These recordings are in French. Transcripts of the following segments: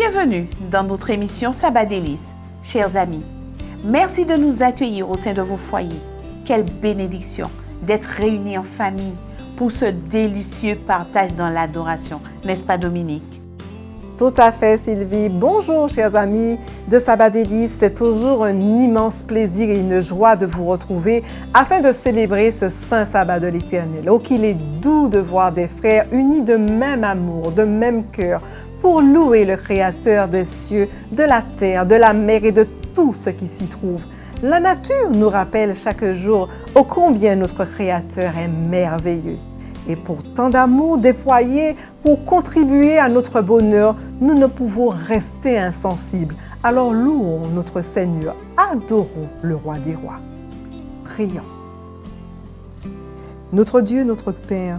Bienvenue dans notre émission Sabbat Délices. Chers amis, merci de nous accueillir au sein de vos foyers. Quelle bénédiction d'être réunis en famille pour ce délicieux partage dans l'adoration. N'est-ce pas, Dominique? Tout à fait, Sylvie. Bonjour, chers amis de Sabbat Délices. C'est toujours un immense plaisir et une joie de vous retrouver afin de célébrer ce saint sabbat de l'Éternel. Oh, qu'il est doux de voir des frères unis de même amour, de même cœur, pour louer le Créateur des cieux, de la terre, de la mer et de tout ce qui s'y trouve. La nature nous rappelle chaque jour ô combien notre Créateur est merveilleux. Et pour tant d'amour déployé pour contribuer à notre bonheur, nous ne pouvons rester insensibles. Alors louons notre Seigneur, adorons le Roi des Rois. Prions. Notre Dieu, notre Père,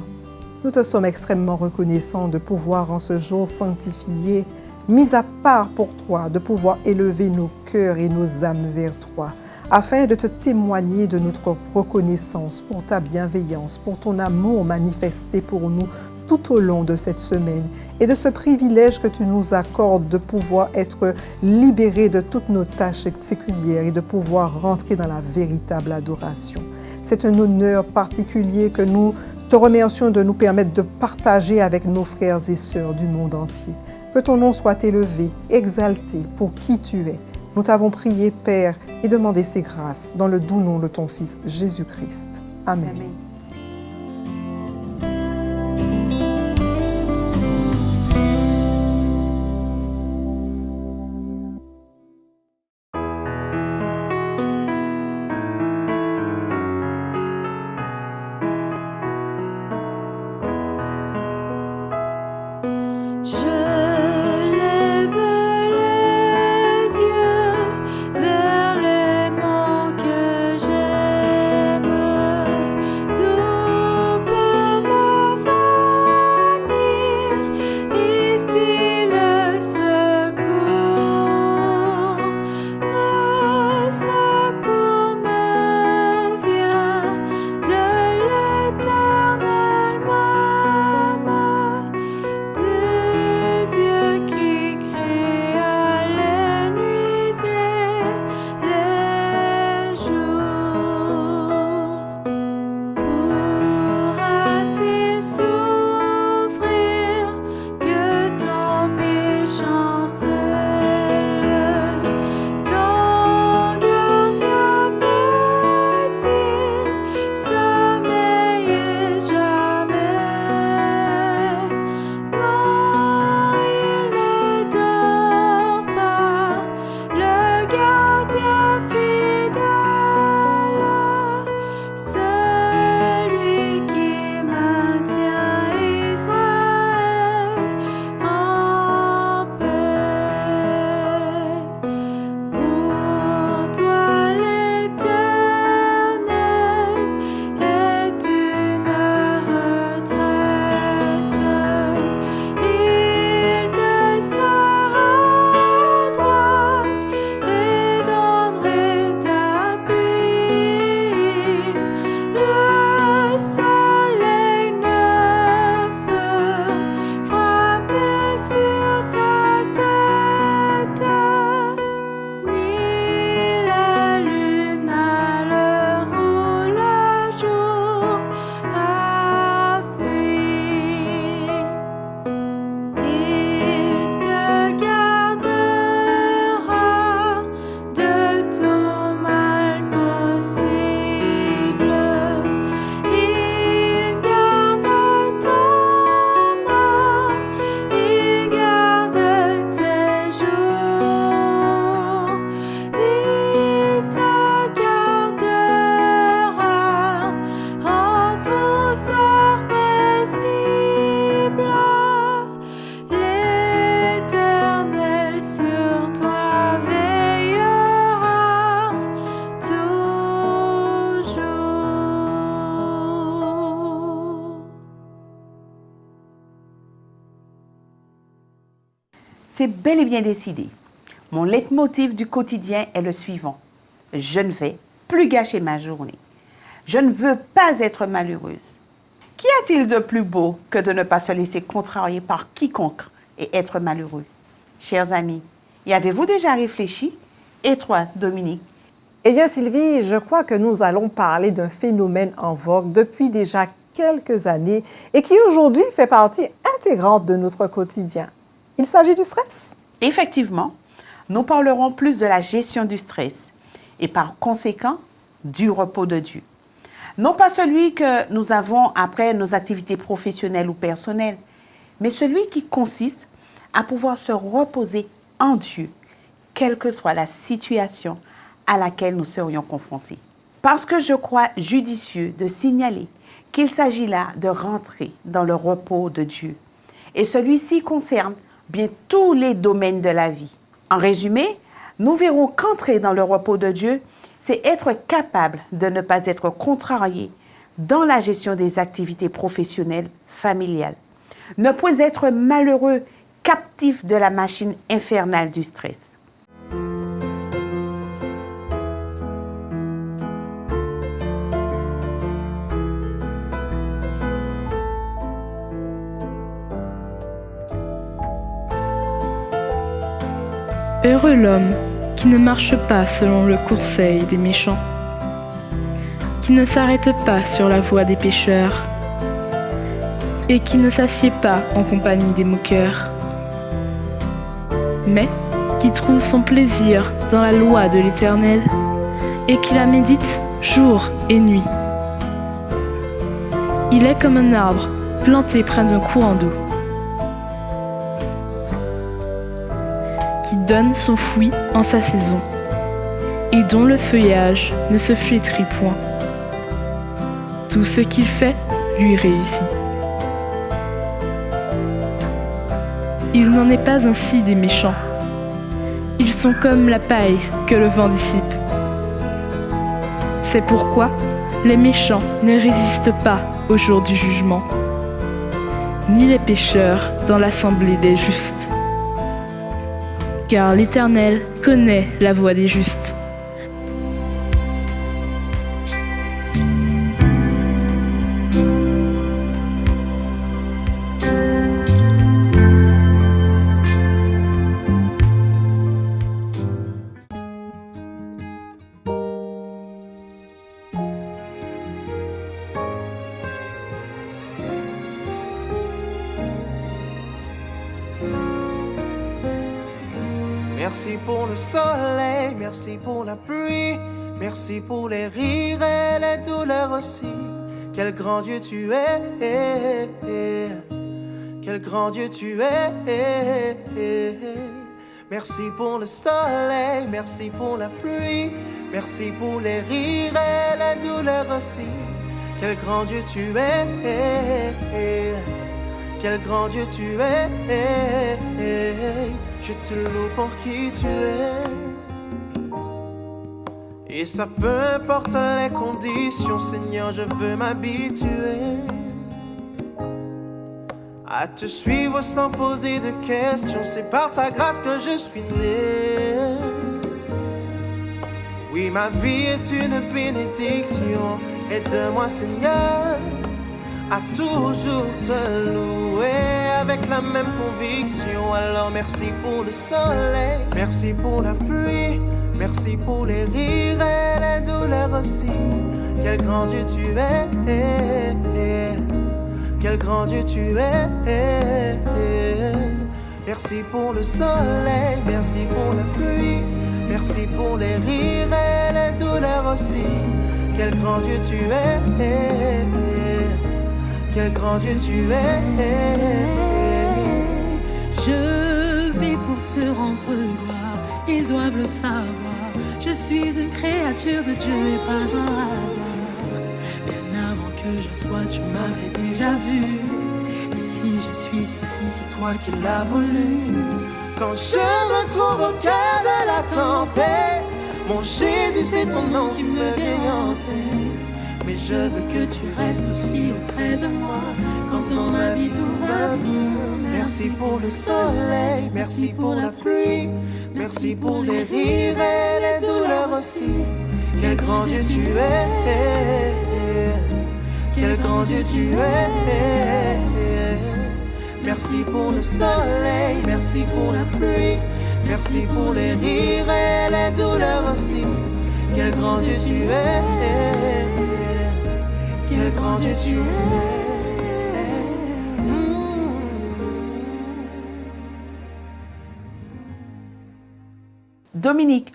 nous te sommes extrêmement reconnaissants de pouvoir en ce jour sanctifié, mis à part pour toi, de pouvoir élever nos cœurs et nos âmes vers toi, afin de te témoigner de notre reconnaissance pour ta bienveillance, pour ton amour manifesté pour nous tout au long de cette semaine et de ce privilège que tu nous accordes de pouvoir être libérés de toutes nos tâches séculières et de pouvoir rentrer dans la véritable adoration. C'est un honneur particulier que nous te remercions de nous permettre de partager avec nos frères et sœurs du monde entier. Que ton nom soit élevé, exalté pour qui tu es. Nous t'avons prié, Père, et demandé ces grâces dans le doux nom de ton Fils, Jésus-Christ. Amen. Amen. C'est bel et bien décidé. Mon leitmotiv du quotidien est le suivant. Je ne vais plus gâcher ma journée. Je ne veux pas être malheureuse. Qu'y a-t-il de plus beau que de ne pas se laisser contrarier par quiconque et être malheureux? Chers amis, y avez-vous déjà réfléchi? Et toi, Dominique? Eh bien, Sylvie, je crois que nous allons parler d'un phénomène en vogue depuis déjà quelques années et qui aujourd'hui fait partie intégrante de notre quotidien. Il s'agit du stress. Effectivement, nous parlerons plus de la gestion du stress et par conséquent du repos de Dieu. Non pas celui que nous avons après nos activités professionnelles ou personnelles, mais celui qui consiste à pouvoir se reposer en Dieu, quelle que soit la situation à laquelle nous serions confrontés. Parce que je crois judicieux de signaler qu'il s'agit là de rentrer dans le repos de Dieu. Et celui-ci concerne bien tous les domaines de la vie. En résumé, nous verrons qu'entrer dans le repos de Dieu, c'est être capable de ne pas être contrarié dans la gestion des activités professionnelles, familiales. Ne point être malheureux, captif de la machine infernale du stress. Heureux l'homme qui ne marche pas selon le conseil des méchants, qui ne s'arrête pas sur la voie des pécheurs et qui ne s'assied pas en compagnie des moqueurs, mais qui trouve son plaisir dans la loi de l'Éternel et qui la médite jour et nuit. Il est comme un arbre planté près d'un courant d'eau, qui donne son fruit en sa saison, et dont le feuillage ne se flétrit point. Tout ce qu'il fait lui réussit. Il n'en est pas ainsi des méchants. Ils sont comme la paille que le vent dissipe. C'est pourquoi les méchants ne résistent pas au jour du jugement, ni les pécheurs dans l'assemblée des justes. Car l'Éternel connaît la voie des justes. Merci pour le soleil, merci pour la pluie, merci pour les rires et les douleurs aussi. Quel grand Dieu tu es, quel grand Dieu tu es. Merci pour le soleil, merci pour la pluie, merci pour les rires et les douleurs aussi. Quel grand Dieu tu es, quel grand Dieu tu es. Je te loue pour qui tu es. Et ça peu importe les conditions, Seigneur, je veux m'habituer à te suivre sans poser de questions. C'est par ta grâce que je suis né. Oui, ma vie est une bénédiction. Aide-moi, Seigneur, à toujours te louer avec la même conviction. Alors merci pour le soleil, merci pour la pluie, merci pour les rires et les douleurs aussi. Quel grand Dieu tu es, quel grand Dieu tu es. Merci pour le soleil, merci pour la pluie, merci pour les rires et les douleurs aussi. Quel grand Dieu tu es, quel grand Dieu tu es. Je vis pour te rendre gloire, ils doivent le savoir. Je suis une créature de Dieu et pas un hasard. Bien avant que je sois, tu m'avais déjà vu. Et si je suis ici, c'est toi qui l'as voulu. Quand je me trouve au cœur de la tempête, mon Jésus, c'est ton nom qui me vient en tête. Mais je veux que tu restes aussi auprès de moi, quand dans ma vie tout va bien. Merci pour le soleil, merci pour la pluie, merci pour les rires et les douleurs aussi. Quel grand Dieu tu es, quel grand Dieu tu es. Merci Merci pour le soleil, merci pour la pluie, merci pour les rires et les douleurs aussi. Quel grand Dieu tu es, quel grand Dieu tu es. Dominique,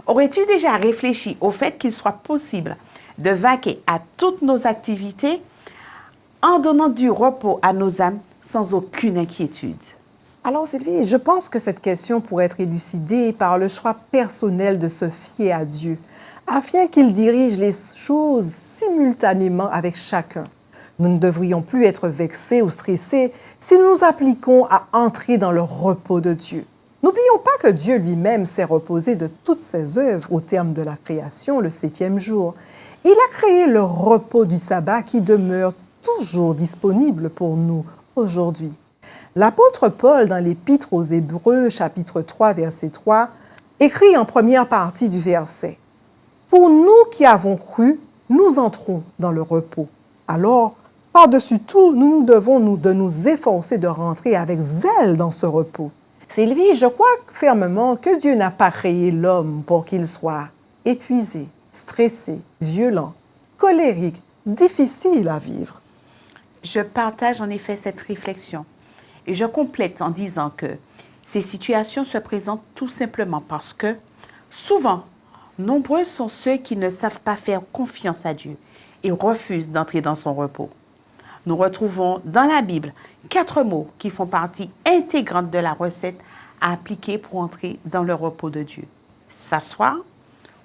aurais-tu déjà réfléchi au fait qu'il soit possible de vaquer à toutes nos activités en donnant du repos à nos âmes sans aucune inquiétude? Alors Sylvie, je pense que cette question pourrait être élucidée par le choix personnel de se fier à Dieu, afin qu'il dirige les choses simultanément avec chacun. Nous ne devrions plus être vexés ou stressés si nous nous appliquons à entrer dans le repos de Dieu. N'oublions pas que Dieu lui-même s'est reposé de toutes ses œuvres au terme de la création, le 7e jour. Il a créé le repos du sabbat qui demeure toujours disponible pour nous aujourd'hui. L'apôtre Paul, dans l'Épître aux Hébreux, chapitre 3, verset 3, écrit en première partie du verset « Pour nous qui avons cru, nous entrons dans le repos. Alors, par-dessus tout, nous devons nous efforcer de rentrer avec zèle dans ce repos. » Sylvie, je crois fermement que Dieu n'a pas créé l'homme pour qu'il soit épuisé, stressé, violent, colérique, difficile à vivre. Je partage en effet cette réflexion et je complète en disant que ces situations se présentent tout simplement parce que souvent, nombreux sont ceux qui ne savent pas faire confiance à Dieu et refusent d'entrer dans son repos. Nous retrouvons dans la Bible 4 mots qui font partie intégrante de la recette à appliquer pour entrer dans le repos de Dieu. S'asseoir,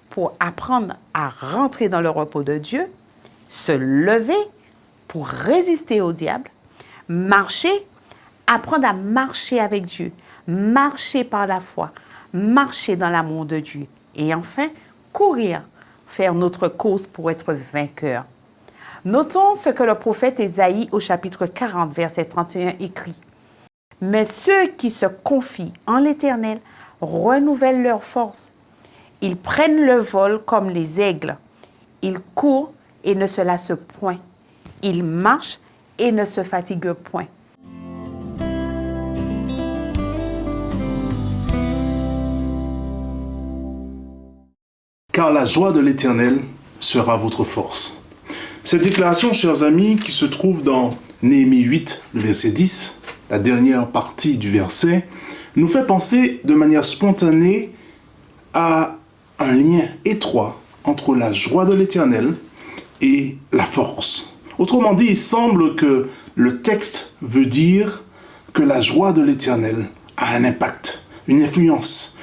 pour apprendre à rentrer dans le repos de Dieu. Se lever, pour résister au diable. Marcher, apprendre à marcher avec Dieu. Marcher par la foi. Marcher dans l'amour de Dieu. Et enfin, courir, faire notre cause pour être vainqueur. Notons ce que le prophète Ésaïe au chapitre 40, verset 31 écrit. « Mais ceux qui se confient en l'Éternel renouvellent leur force. Ils prennent le vol comme les aigles. Ils courent et ne se lassent point. Ils marchent et ne se fatiguent point. » Car la joie de l'Éternel sera votre force. Cette déclaration, chers amis, qui se trouve dans Néhémie 8, le verset 10, la dernière partie du verset, nous fait penser de manière spontanée à un lien étroit entre la joie de l'Éternel et la force. Autrement dit, il semble que le texte veut dire que la joie de l'Éternel a un impact, une influence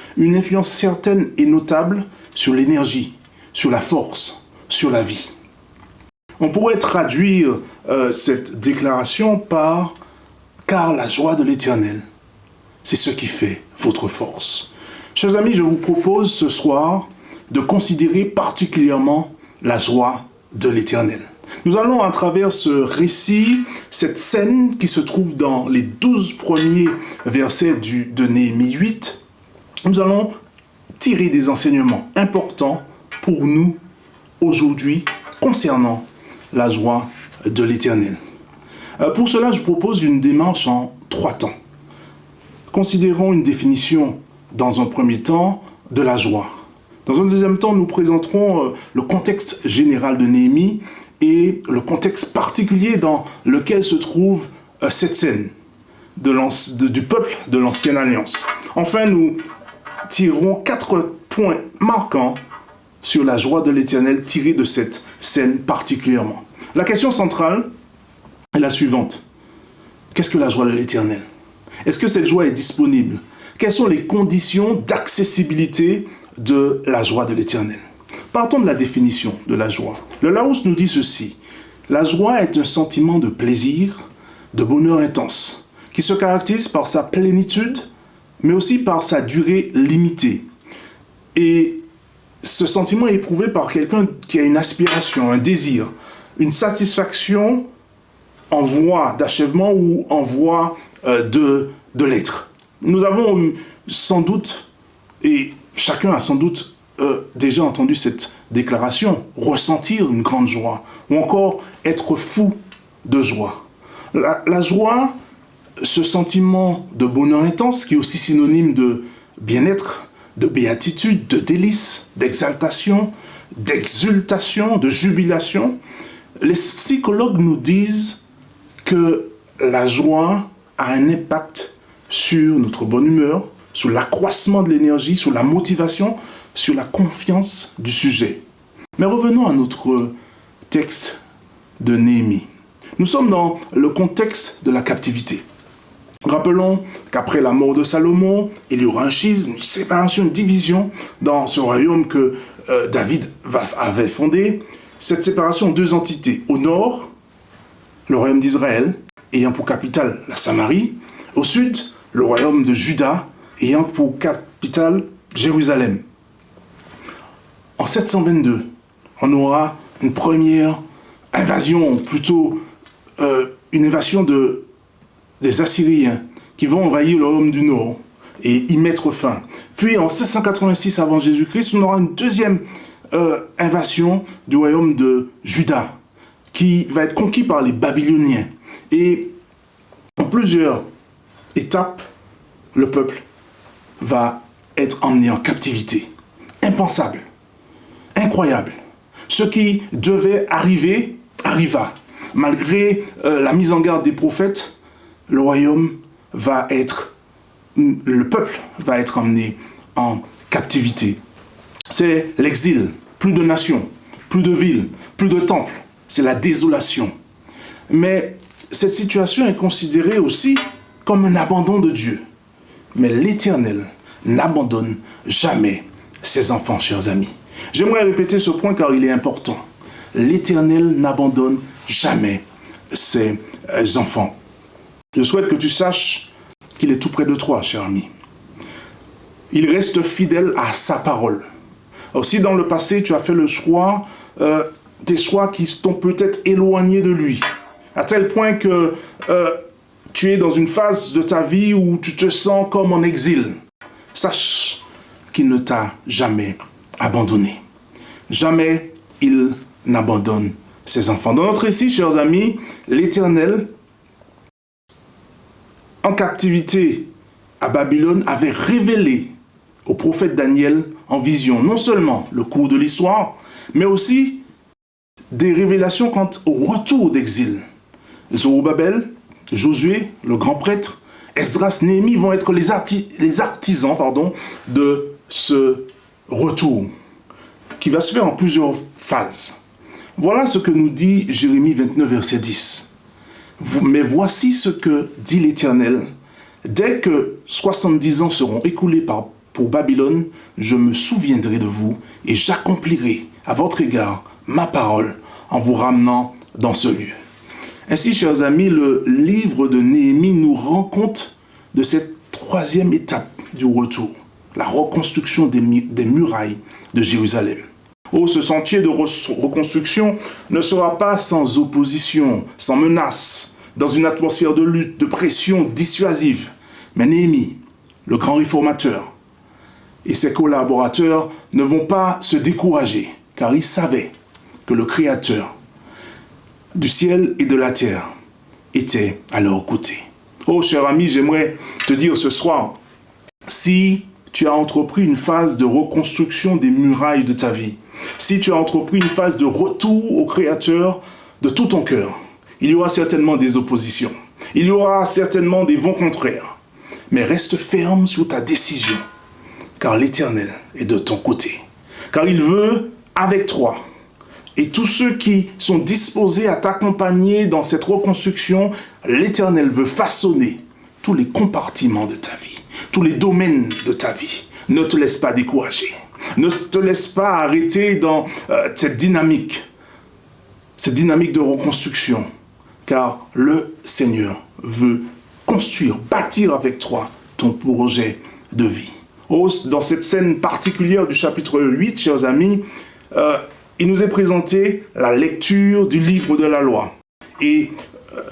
certaine et notable sur l'énergie, sur la force, sur la vie. On pourrait traduire cette déclaration par « Car la joie de l'Éternel, c'est ce qui fait votre force ». Chers amis, je vous propose ce soir de considérer particulièrement la joie de l'Éternel. Nous allons à travers ce récit, cette scène qui se trouve dans les 12 premiers versets de Néhémie 8, nous allons tirer des enseignements importants pour nous aujourd'hui concernant la joie de l'Éternel. Pour cela, je vous propose une démarche en 3 temps. Considérons une définition dans un premier temps de la joie. Dans un deuxième temps, nous présenterons le contexte général de Néhémie et le contexte particulier dans lequel se trouve cette scène du peuple de l'Ancienne Alliance. Enfin, nous tirerons 4 points marquants sur la joie de l'Éternel tirée de cette scène particulièrement. La question centrale est la suivante. Qu'est-ce que la joie de l'Éternel? Est-ce que cette joie est disponible? Quelles sont les conditions d'accessibilité de la joie de l'Éternel? Partons de la définition de la joie. Le Larousse nous dit ceci. La joie est un sentiment de plaisir, de bonheur intense, qui se caractérise par sa plénitude, mais aussi par sa durée limitée. Et ce sentiment est éprouvé par quelqu'un qui a une aspiration, un désir, une satisfaction en voie d'achèvement ou en voie de l'être. Nous avons sans doute, et chacun a sans doute déjà entendu cette déclaration, ressentir une grande joie, ou encore être fou de joie. La joie ce sentiment de bonheur intense qui est aussi synonyme de bien-être, de béatitude, de délice, d'exaltation, d'exultation, de jubilation. Les psychologues nous disent que la joie a un impact sur notre bonne humeur, sur l'accroissement de l'énergie, sur la motivation, sur la confiance du sujet. Mais revenons à notre texte de Néhémie. Nous sommes dans le contexte de la captivité. Rappelons qu'après la mort de Salomon, il y aura un schisme, une séparation, une division dans ce royaume que David avait fondé. Cette séparation en deux entités. Au nord, le royaume d'Israël, ayant pour capitale la Samarie. Au sud, le royaume de Juda, ayant pour capitale Jérusalem. En 722, on aura une première invasion, plutôt une invasion des Assyriens qui vont envahir le royaume du Nord et y mettre fin. Puis en 1686 avant Jésus-Christ, on aura une deuxième invasion du royaume de Juda qui va être conquis par les Babyloniens. Et en plusieurs étapes, le peuple va être emmené en captivité. Impensable, incroyable. Ce qui devait arriver, arriva. Malgré la mise en garde des prophètes, le peuple va être emmené en captivité. C'est l'exil, plus de nations, plus de villes, plus de temples. C'est la désolation. Mais cette situation est considérée aussi comme un abandon de Dieu. Mais l'Éternel n'abandonne jamais ses enfants, chers amis. J'aimerais répéter ce point car il est important. L'Éternel n'abandonne jamais ses enfants. Je souhaite que tu saches qu'il est tout près de toi, cher ami. Il reste fidèle à sa parole. Aussi, dans le passé, tu as fait le choix, des choix qui t'ont peut-être éloigné de lui, à tel point que tu es dans une phase de ta vie où tu te sens comme en exil. Sache qu'il ne t'a jamais abandonné. Jamais il n'abandonne ses enfants. Dans notre récit, chers amis, l'Éternel, en captivité à Babylone, avait révélé au prophète Daniel en vision non seulement le cours de l'histoire, mais aussi des révélations quant au retour d'exil. Zorobabel, Josué, le grand prêtre, Esdras, Néhémie vont être les artisans de ce retour qui va se faire en plusieurs phases. Voilà ce que nous dit Jérémie 29, verset 10. Mais voici ce que dit l'Éternel. Dès que 70 ans seront écoulés pour Babylone, je me souviendrai de vous et j'accomplirai à votre égard ma parole en vous ramenant dans ce lieu. Ainsi, chers amis, le livre de Néhémie nous rend compte de cette troisième étape du retour, la reconstruction des murailles de Jérusalem. Oh, ce sentier de reconstruction ne sera pas sans opposition, sans menace, dans une atmosphère de lutte, de pression dissuasive. Mais Néhémie, le grand réformateur, et ses collaborateurs ne vont pas se décourager, car ils savaient que le Créateur du ciel et de la terre était à leur côté. Oh, cher ami, j'aimerais te dire ce soir, si tu as entrepris une phase de reconstruction des murailles de ta vie, si tu as entrepris une phase de retour au Créateur de tout ton cœur, il y aura certainement des oppositions, il y aura certainement des vents contraires, mais reste ferme sur ta décision, car l'Éternel est de ton côté, car il veut avec toi. Et tous ceux qui sont disposés à t'accompagner dans cette reconstruction, l'Éternel veut façonner tous les compartiments de ta vie, tous les domaines de ta vie. Ne te laisse pas décourager. Ne te laisse pas arrêter dans cette dynamique de reconstruction. Car le Seigneur veut construire, bâtir avec toi ton projet de vie. Oh, dans cette scène particulière du chapitre 8, chers amis, il nous est présenté la lecture du livre de la loi. Et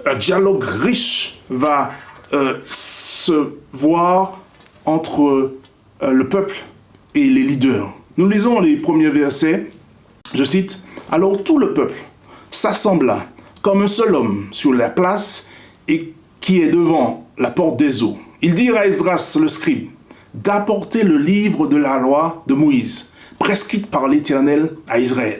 un dialogue riche va se voir entre le peuple et les leaders. Nous lisons les premiers versets. Je cite, « Alors tout le peuple s'assembla comme un seul homme sur la place et qui est devant la porte des eaux. Il dit à Esdras le scribe d'apporter le livre de la loi de Moïse, prescrite par l'Éternel à Israël.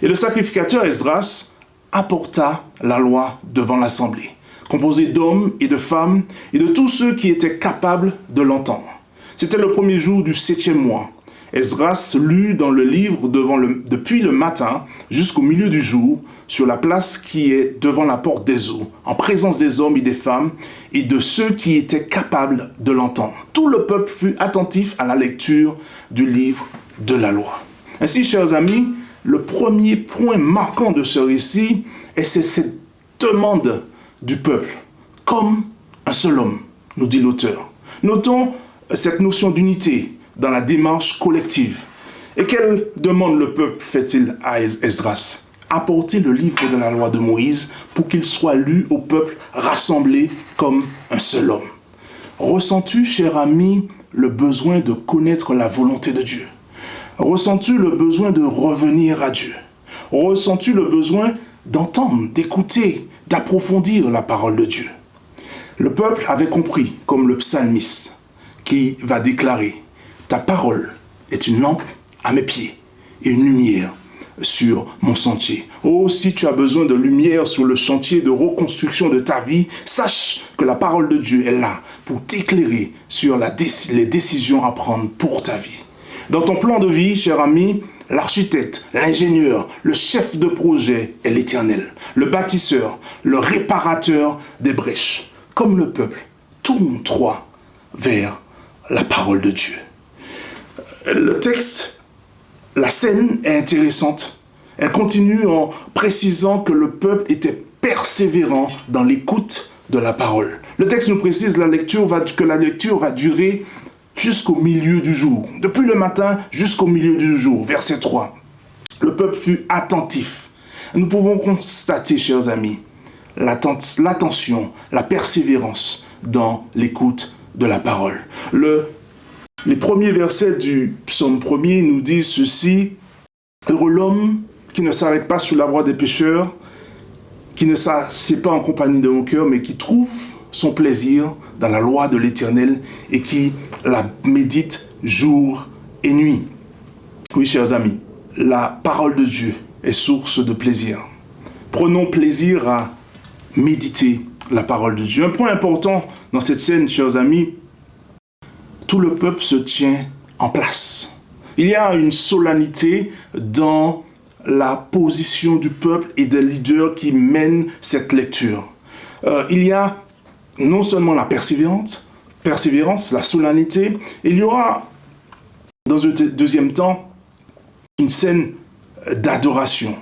Et le sacrificateur Esdras apporta la loi devant l'assemblée, composée d'hommes et de femmes et de tous ceux qui étaient capables de l'entendre. C'était le premier jour du 7e mois. Esdras lut dans le livre depuis le matin jusqu'au milieu du jour sur la place qui est devant la porte des eaux, en présence des hommes et des femmes et de ceux qui étaient capables de l'entendre. Tout le peuple fut attentif à la lecture du livre de la loi. Ainsi, chers amis, le premier point marquant de ce récit est cette demande du peuple, comme un seul homme, nous dit l'auteur. Notons cette notion d'unité dans la démarche collective. Et quelle demande le peuple fait-il à Esdras? Apporter le livre de la loi de Moïse pour qu'il soit lu au peuple rassemblé comme un seul homme. Ressens-tu, cher ami, le besoin de connaître la volonté de Dieu? Ressens-tu le besoin de revenir à Dieu? Ressens-tu le besoin d'entendre, d'écouter, d'approfondir la parole de Dieu? Le peuple avait compris, comme le psalmiste, qui va déclarer « Ta parole est une lampe à mes pieds et une lumière sur mon sentier. » Oh, si tu as besoin de lumière sur le chantier de reconstruction de ta vie, sache que la parole de Dieu est là pour t'éclairer sur les décisions à prendre pour ta vie. Dans ton plan de vie, cher ami, l'architecte, l'ingénieur, le chef de projet est l'Éternel, le bâtisseur, le réparateur des brèches. Comme le peuple, tourne-toi vers la parole de Dieu. Le texte, la scène est intéressante. Elle continue en précisant que le peuple était persévérant dans l'écoute de la parole. Le texte nous précise que la lecture va durer jusqu'au milieu du jour. Depuis le matin jusqu'au milieu du jour. Verset 3. Le peuple fut attentif. Nous pouvons constater, chers amis, l'attention, la persévérance dans l'écoute de la parole. Les premiers versets du psaume 1er nous disent ceci: heureux l'homme qui ne s'arrête pas sur la voie des pécheurs, qui ne s'assied pas en compagnie de mon cœur, mais qui trouve son plaisir dans la loi de l'Éternel et qui la médite jour et nuit. Oui, chers amis, la parole de Dieu est source de plaisir. Prenons plaisir à méditer la parole de Dieu. Un point important dans cette scène, chers amis, tout le peuple se tient en place. Il y a une solennité dans la position du peuple et des leaders qui mènent cette lecture. Il y a non seulement la persévérance, la solennité, il y aura dans un deuxième temps une scène d'adoration.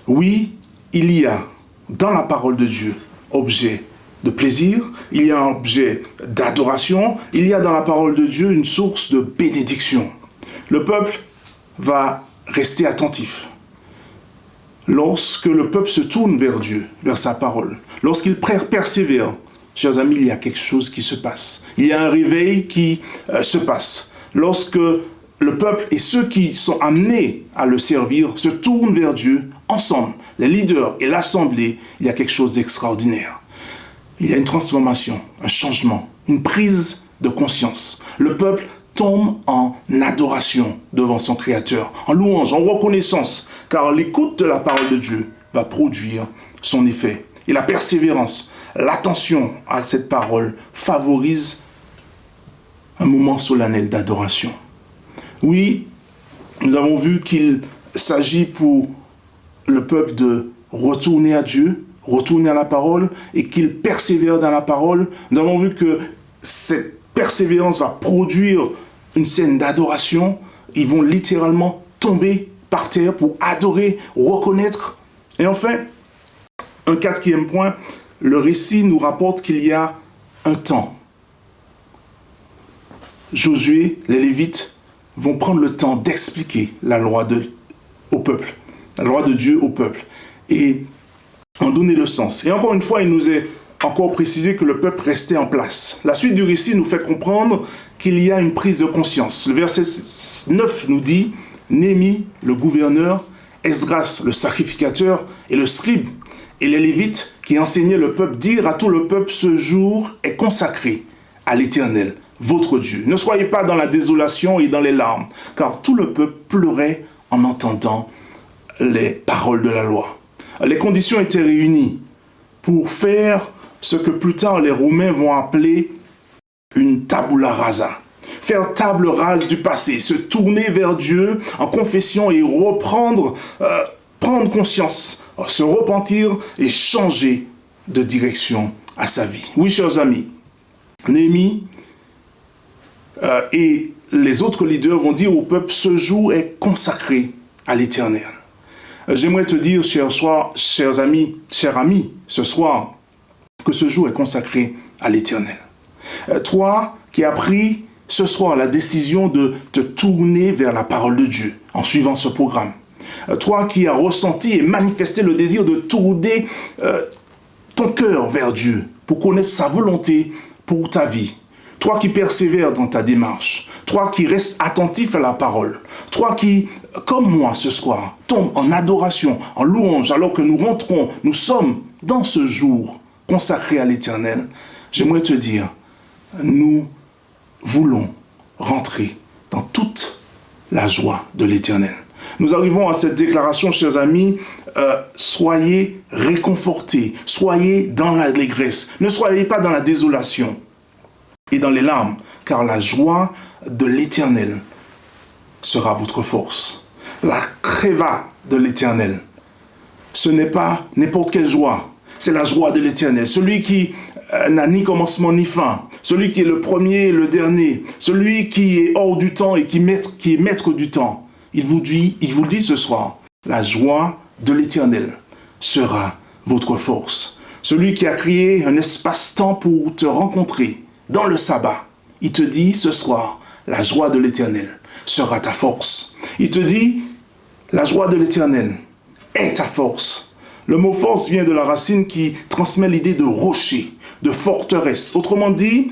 Oui, il y a dans la parole de Dieu objet de plaisir, il y a un objet d'adoration, il y a dans la parole de Dieu une source de bénédiction. Le peuple va rester attentif. Lorsque le peuple se tourne vers Dieu, vers sa parole, lorsqu'il persévère, chers amis, il y a quelque chose qui se passe. Il y a un réveil qui se passe. Lorsque le peuple et ceux qui sont amenés à le servir se tournent vers Dieu, ensemble, les leaders et l'assemblée, il y a quelque chose d'extraordinaire. Il y a une transformation, un changement, une prise de conscience. Le peuple tombe en adoration devant son Créateur, en louange, en reconnaissance, car l'écoute de la parole de Dieu va produire son effet. Et la persévérance, l'attention à cette parole favorise un moment solennel d'adoration. Oui, nous avons vu qu'il s'agit pour le peuple de retourner à Dieu, retourner à la parole, et qu'il persévère dans la parole. Nous avons vu que cette persévérance va produire une scène d'adoration. Ils vont littéralement tomber par terre pour adorer, reconnaître. Et enfin, un quatrième point, le récit nous rapporte qu'il y a un temps. Josué, les Lévites, vont prendre le temps d'expliquer la loi au peuple, la loi de Dieu au peuple, et en donner le sens. Et encore une fois, il nous est encore précisé que le peuple restait en place. La suite du récit nous fait comprendre qu'il y a une prise de conscience. Le verset 9 nous dit « Néhémie, le gouverneur, Esdras, le sacrificateur, et le scribe, et les Lévites qui qui enseignait le peuple, dire à tout le peuple, ce jour est consacré à l'Éternel, votre Dieu. Ne soyez pas dans la désolation et dans les larmes, car tout le peuple pleurait en entendant les paroles de la loi. Les conditions étaient réunies pour faire ce que plus tard les Romains vont appeler une tabula rasa. Faire table rase du passé, se tourner vers Dieu en confession et reprendre, prendre conscience, se repentir et changer de direction à sa vie. Oui, chers amis, Néhémie et les autres leaders vont dire au peuple, ce jour est consacré à l'Éternel. J'aimerais te dire, chers amis, ce soir, que ce jour est consacré à l'Éternel. Toi qui as pris ce soir la décision de te tourner vers la parole de Dieu en suivant ce programme. Toi qui as ressenti et manifesté le désir de tourner ton cœur vers Dieu pour connaître sa volonté pour ta vie. Toi qui persévères dans ta démarche. Toi qui restes attentif à la parole. Toi qui, comme moi ce soir, tombe en adoration, en louange alors que nous sommes dans ce jour consacré à l'Éternel. J'aimerais te dire, nous voulons rentrer dans toute la joie de l'Éternel. Nous arrivons à cette déclaration, chers amis, soyez réconfortés, soyez dans l'allégresse, ne soyez pas dans la désolation et dans les larmes, car la joie de l'Éternel sera votre force. La créva de l'Éternel, ce n'est pas n'importe quelle joie, c'est la joie de l'Éternel, celui qui n'a ni commencement ni fin, celui qui est le premier et le dernier, celui qui est hors du temps et qui est maître du temps. Il vous le dit ce soir, la joie de l'Éternel sera votre force. Celui qui a créé un espace-temps pour te rencontrer dans le sabbat, il te dit ce soir, la joie de l'Éternel sera ta force. Il te dit, la joie de l'Éternel est ta force. Le mot force vient de la racine qui transmet l'idée de rocher, de forteresse. Autrement dit,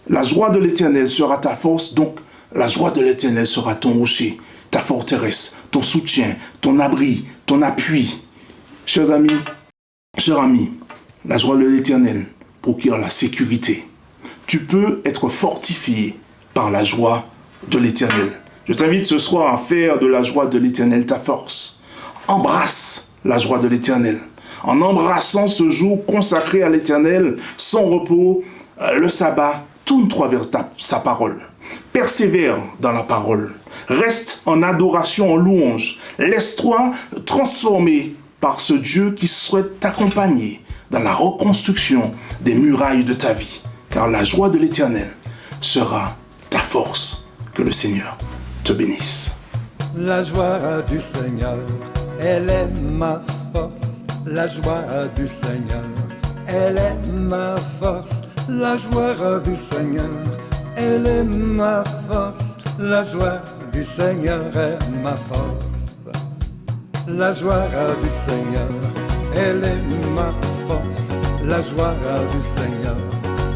la joie de l'Éternel sera ta force, donc la joie de l'Éternel sera ton rocher, ta forteresse, ton soutien, ton abri, ton appui. Chers amis, la joie de l'Éternel procure la sécurité. Tu peux être fortifié par la joie de l'Éternel. Je t'invite ce soir à faire de la joie de l'Éternel ta force. Embrasse la joie de l'Éternel. En embrassant ce jour consacré à l'Éternel, son repos, le sabbat, tourne-toi vers sa parole. Persévère dans la parole. Reste en adoration, en louange. Laisse-toi transformer par ce Dieu qui souhaite t'accompagner dans la reconstruction des murailles de ta vie. Car la joie de l'Éternel sera ta force. Que le Seigneur te bénisse. La joie du Seigneur, elle est ma force. La joie du Seigneur, elle est ma force. La joie du Seigneur, elle est ma force. La joie du Seigneur est ma force. La joie du Seigneur, elle est ma force. La joie du Seigneur,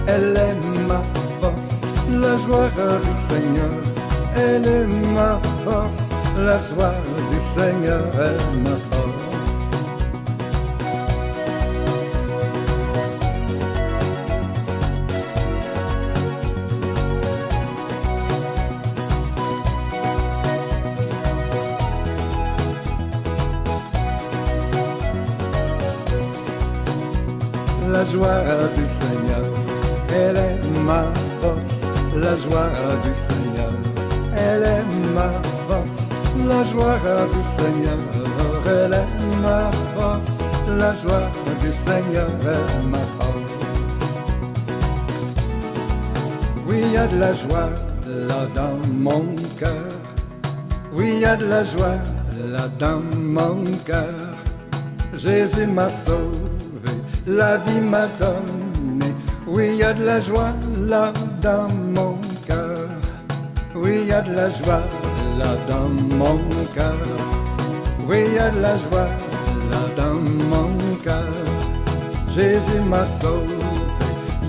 elle est ma force. La joie du Seigneur, elle est ma force. La joie du Seigneur est ma force. La joie du Seigneur, elle est ma force. La joie du Seigneur, elle est ma force. La joie du Seigneur, elle est ma force. La joie du Seigneur est ma force. Oui, il y a de la joie là dans mon cœur. Oui, il y a de la joie là dans mon cœur. Jésus m'a sauvé, la vie m'a donné. Oui, il y a de la joie là dans mon cœur. Oui, il y a de la joie là dans mon cœur. Oui, il y a de la joie là dans mon cœur. Jésus m'a sauvé,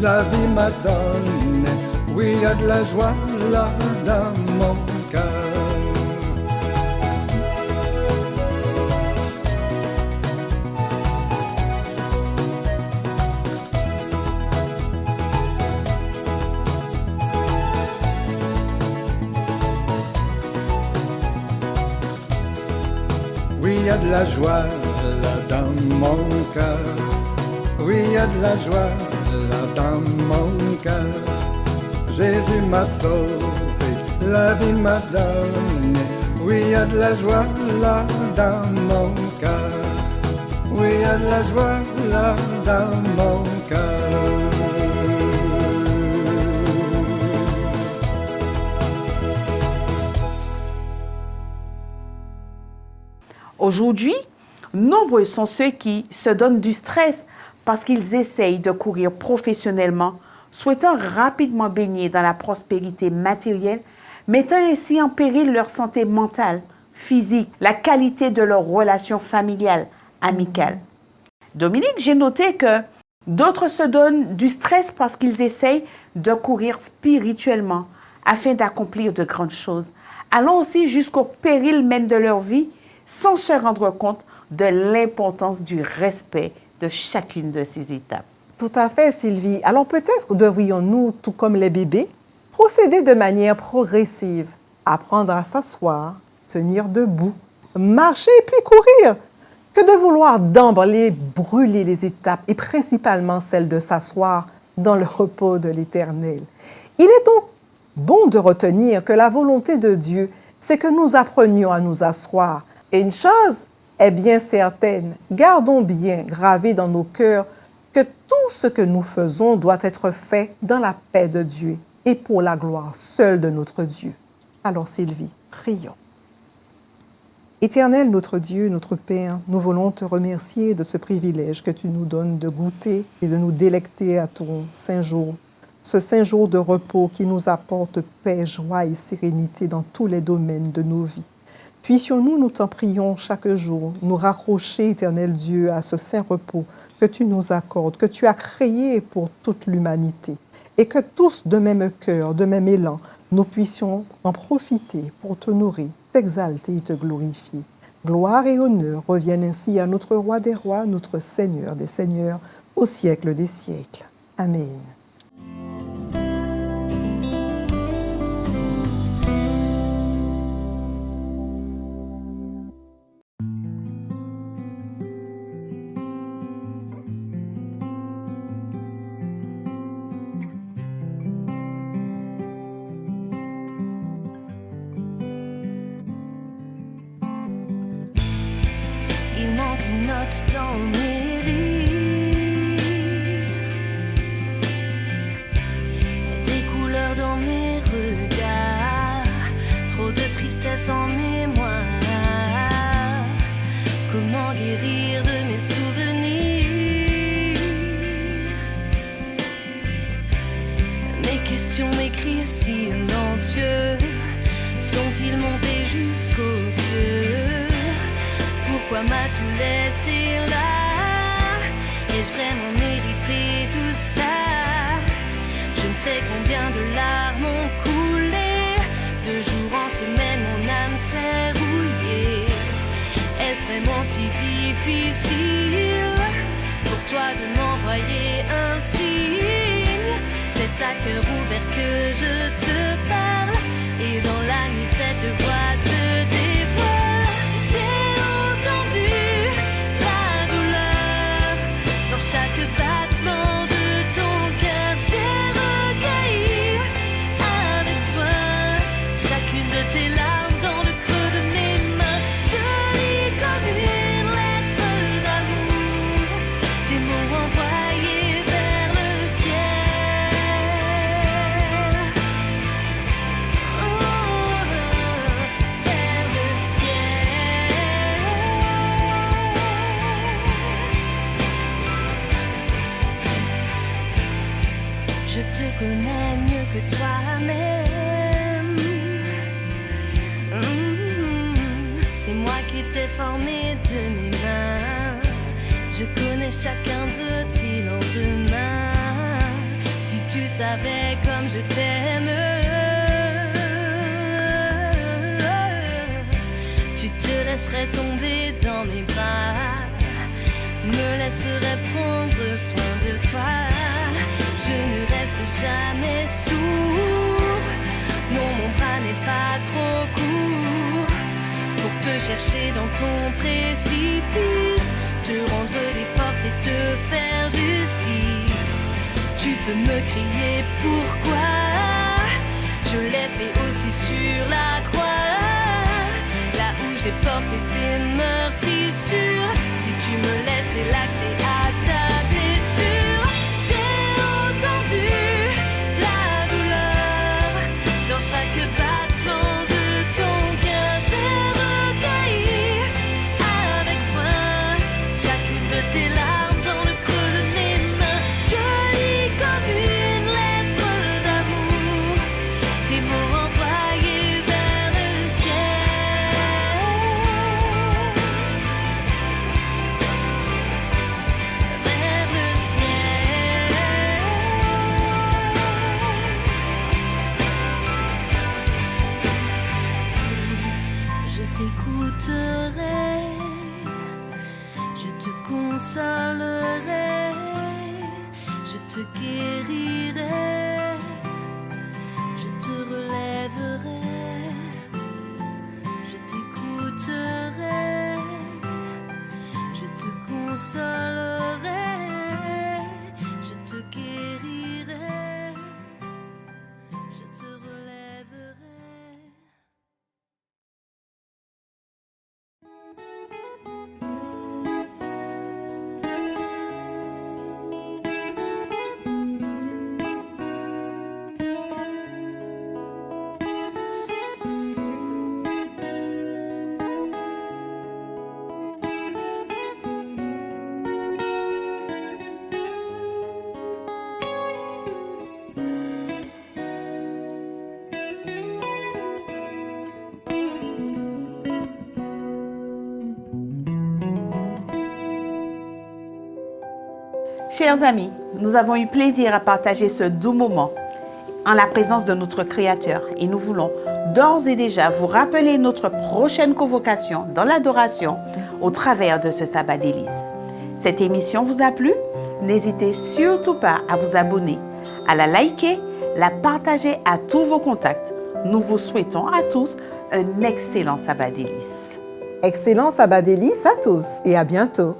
la vie m'a donné. Oui, il y a de la joie là dans mon cœur. y a de la joie là dans mon cœur. Oui, il y a de la joie là dans mon cœur. Jésus m'a sauvé, la vie m'a donné. Oui, il y a de la joie là dans mon cœur. Oui, il y a de la joie là dans mon cœur. Aujourd'hui, nombreux sont ceux qui se donnent du stress parce qu'ils essayent de courir professionnellement, souhaitant rapidement baigner dans la prospérité matérielle, mettant ainsi en péril leur santé mentale, physique, la qualité de leurs relations familiales, amicales. Dominique, j'ai noté que d'autres se donnent du stress parce qu'ils essayent de courir spirituellement afin d'accomplir de grandes choses, allant aussi jusqu'au péril même de leur vie sans se rendre compte de l'importance du respect de chacune de ces étapes. Tout à fait, Sylvie. Alors peut-être devrions-nous, tout comme les bébés, procéder de manière progressive, apprendre à s'asseoir, tenir debout, marcher et puis courir, que de vouloir d'emblée brûler les étapes et principalement celle de s'asseoir dans le repos de l'Éternel. Il est donc bon de retenir que la volonté de Dieu, c'est que nous apprenions à nous asseoir. Et une chose est bien certaine, gardons bien gravé dans nos cœurs que tout ce que nous faisons doit être fait dans la paix de Dieu et pour la gloire seule de notre Dieu. Alors Sylvie, prions. Éternel, notre Dieu, notre Père, nous voulons te remercier de ce privilège que tu nous donnes de goûter et de nous délecter à ton saint jour. Ce saint jour de repos qui nous apporte paix, joie et sérénité dans tous les domaines de nos vies. Puissions-nous, nous t'en prions chaque jour, nous raccrocher, Éternel Dieu, à ce saint repos que tu nous accordes, que tu as créé pour toute l'humanité. Et que tous, de même cœur, de même élan, nous puissions en profiter pour te nourrir, t'exalter et te glorifier. Gloire et honneur reviennent ainsi à notre Roi des rois, notre Seigneur des seigneurs, au siècle des siècles. Amen. Il manque une note dans mes rires, des couleurs dans mes regards, trop de tristesse en mémoire. Comment guérir de mes souvenirs? Mes questions, mes cris silencieux sont-ils montés jusqu'aux cieux? Pourquoi m'as-tu laissé là? Ai-je vraiment mérité tout ça? Je ne sais combien de larmes ont coulé, de jour en semaine mon âme s'est rouillée. Est-ce vraiment si difficile pour toi de m'envoyer un signe? C'est à cœur ouvert que je te parle, et dans la nuit cette voix se dévoile. Chaque battement de ton cœur, j'ai recueilli avec soin chacune de tes larmes dans le creux de mes mains. Je lis comme une lettre d'amour, tes mots envoyés vers le ciel. Oh, vers le ciel. Je te connais mieux que toi-même. C'est moi qui t'ai formé de mes mains. Je connais chacun de tes lendemains. Si tu savais comme je t'aime, tu te laisserais tomber dans mes bras, me laisserais prendre soin de toi. Je ne reste jamais sourd, non mon bras n'est pas trop court pour te chercher dans ton précipice, te rendre des forces et te faire justice. Tu peux me crier pourquoi, je l'ai fait aussi sur la croix, là où j'ai porté tes meurtrissures. Si tu me laisses l'accès à ta blessure, j'ai entendu la douleur dans chaque battement de ton cœur. J'ai recueilli avec soin chacune de tes larmes dans le creux de mes mains. Je lis comme une lettre d'amour tes mots envoyés vers le ciel, vers le ciel. Je t'écouterai, je te consolerai, je te guérirai, je te relèverai, je t'écouterai, je te consolerai, je te guérirai, je te relèverai. Chers amis, nous avons eu plaisir à partager ce doux moment en la présence de notre Créateur et nous voulons d'ores et déjà vous rappeler notre prochaine convocation dans l'adoration au travers de ce sabbat délice. Cette émission vous a plu? N'hésitez surtout pas à vous abonner, à la liker, la partager à tous vos contacts. Nous vous souhaitons à tous un excellent sabbat délice. Excellent sabbat délice à tous et à bientôt.